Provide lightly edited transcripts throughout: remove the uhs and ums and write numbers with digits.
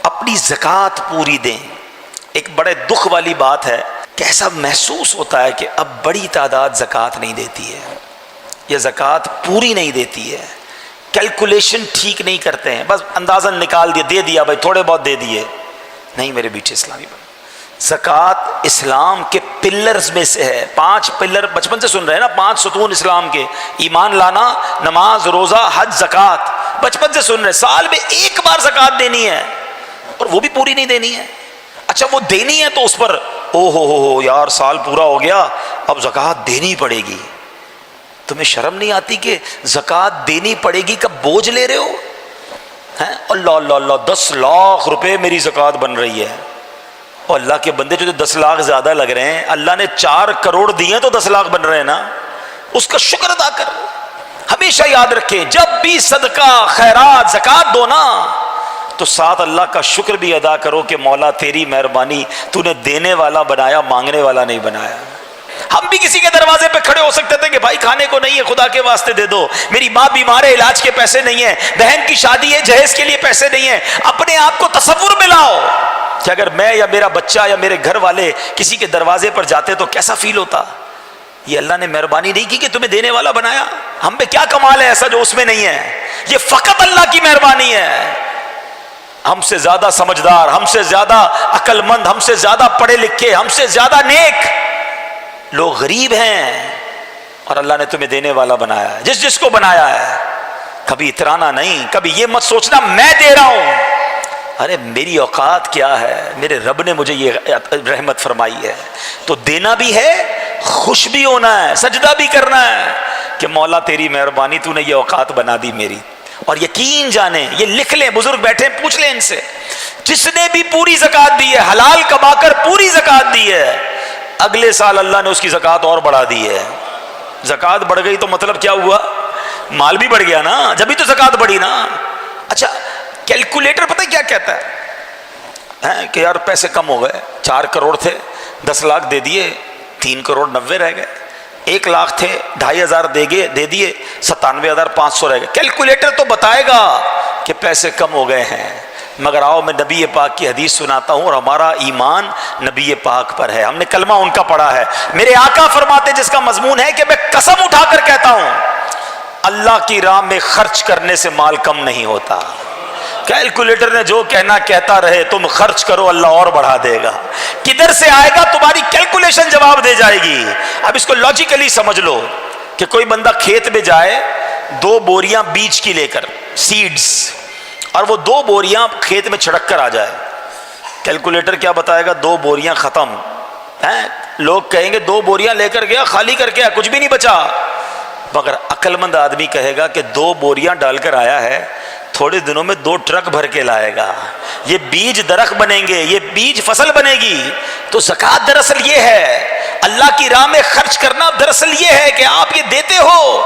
اپنی زکوٰۃ پوری دیں۔ ایک بڑے دکھ والی بات ہے کہ ایسا محسوس ہوتا ہے کہ اب بڑی تعداد زکوٰۃ نہیں دیتی ہے یا زکوٰۃ پوری نہیں دیتی ہے، کیلکولیشن ٹھیک نہیں کرتے ہیں، بس اندازن نکال دیا، دے دیا بھائی، تھوڑے بہت دے دیے۔ نہیں میرے بیٹے اسلامی بھائی، زکوٰۃ اسلام کے پلرز میں سے ہے۔ 5 پلر بچپن سے سن رہے ہیں نا، 5 ستون اسلام کے: ایمان لانا، نماز، روزہ، حج، زکوٰۃ۔ بچپن سے سن رہے، سال میں ایک بار زکوٰۃ دینی ہے اور وہ بھی پوری نہیں دینی ہے۔ اچھا وہ دینی ہے تو اس پر او ہو یار سال پورا ہو گیا اب زکوٰۃ دینی پڑے گی۔ تمہیں شرم نہیں آتی کہ زکوٰۃ دینی پڑے گی کا بوجھ لے رہے ہو؟ اللہ اللہ اللہ، 10 لاکھ روپے میری زکوٰۃ بن رہی ہے۔ اور اللہ کے بندے جو 10 لاکھ زیادہ لگ رہے ہیں، اللہ نے 4 کروڑ دیے تو 10 لاکھ بن رہے ہیں نا، اس کا شکر ادا کر۔ ہمیشہ یاد رکھیں جب بھی صدقہ خیرات زکوٰۃ دو نا تو ساتھ اللہ کا شکر بھی ادا کرو کہ مولا تیری مہربانی، تو نے دینے والا بنایا، مانگنے والا نہیں بنایا۔ ہم بھی کسی کے دروازے پہ کھڑے ہو سکتے تھے کہ بھائی کھانے کو نہیں ہے، خدا کے واسطے دے دو، میری ماں بیمار ہے، علاج کے پیسے نہیں ہیں، بہن کی شادی ہے، جہیز کے لیے پیسے نہیں ہیں۔ اپنے آپ کو تصور میں لاؤ کہ اگر میں یا میرا بچہ یا میرے گھر والے کسی کے دروازے پر جاتے تو کیسا فیل ہوتا۔ یہ اللہ نے مہربانی نہیں کی کہ تمہیں دینے والا بنایا؟ ہم پہ کیا کمال ہے ایسا جو اس میں نہیں ہے؟ یہ فقط اللہ کی مہربانی ہے۔ ہم سے زیادہ سمجھدار، ہم سے زیادہ عقل مند، ہم سے زیادہ پڑھے لکھے، ہم سے زیادہ نیک لوگ غریب ہیں، اور اللہ نے تمہیں دینے والا بنایا ہے۔ جس کو بنایا ہے کبھی اترانا نہیں، کبھی یہ مت سوچنا میں دے رہا ہوں، ارے میری اوقات کیا ہے، میرے رب نے مجھے یہ رحمت فرمائی ہے۔ تو دینا بھی ہے، خوش بھی ہونا ہے، سجدہ بھی کرنا ہے کہ مولا تیری مہربانی، تو نے یہ اوقات بنا دی میری۔ اور یقین جانیں، یہ لکھ لیں، بزرگ بیٹھے پوچھ لیں ان سے، جس نے بھی پوری زکوٰۃ دی ہے، حلال کما کر پوری زکوٰۃ دی ہے، اگلے سال اللہ نے اس کی زکوٰۃ اور بڑھا دی ہے۔ زکوٰۃ بڑھ گئی تو مطلب کیا ہوا؟ مال بھی بڑھ گیا نا، جبھی تو زکوٰۃ بڑھی نا۔ اچھا کیلکولیٹر پتہ کیا کہتا ہے کہ یار پیسے کم ہو گئے، 4 کروڑ تھے، 10 لاکھ دے دیے، 3 کروڑ 90 رہ گئے، 1 لاکھ تھے، 2,500 دے دیے، 97,500 رہ گئے۔ کیلکولیٹر تو بتائے گا کہ پیسے کم ہو گئے ہیں، مگر آؤ میں نبی پاک کی حدیث سناتا ہوں، اور ہمارا ایمان نبی پاک پر ہے، ہم نے کلمہ ان کا پڑھا ہے۔ میرے آقا فرماتے جس کا مضمون ہے کہ میں قسم اٹھا کر کہتا ہوں اللہ کی راہ میں خرچ کرنے سے مال کم نہیں ہوتا۔ کیلکولیٹر نے جو کہنا کہتا رہے، تم خرچ کرو اللہ اور بڑھا دے گا۔ کدھر سے آئے گا تمہاری کیلکولیشن جواب دے جائے گی۔ اب اس کو لاجیکلی سمجھ لو کہ کوئی بندہ کھیت میں جائے 2 بوریاں بیج کی لے کر، سیڈز، اور وہ 2 بوریاں کھیت میں چھڑک کر آ جائے، کیلکولیٹر کیا بتائے گا؟ 2 بوریاں ختم ہیں۔ لوگ کہیں گے 2 بوریاں لے کر گیا، خالی کر کے کچھ بھی نہیں بچا۔ مگر عقل مند آدمی کہے گا کہ 2 بوریاں ڈال کر آیا ہے، تھوڑے دنوں میں 2 ٹرک بھر کے لائے گا، یہ بیج درخت بنیں گے، یہ بیج فصل بنے گی۔ تو زکوٰۃ دراصل یہ ہے، اللہ کی راہ میں خرچ کرنا دراصل یہ ہے کہ آپ یہ دیتے ہو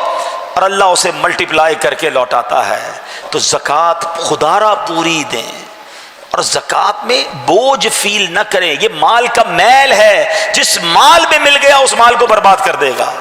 اور اللہ اسے ملٹیپلائی کر کے لوٹاتا ہے۔ تو زکوٰۃ خدا را پوری دیں، اور زکوٰۃ میں بوجھ فیل نہ کریں۔ یہ مال کا میل ہے، جس مال میں مل گیا اس مال کو برباد کر دے گا۔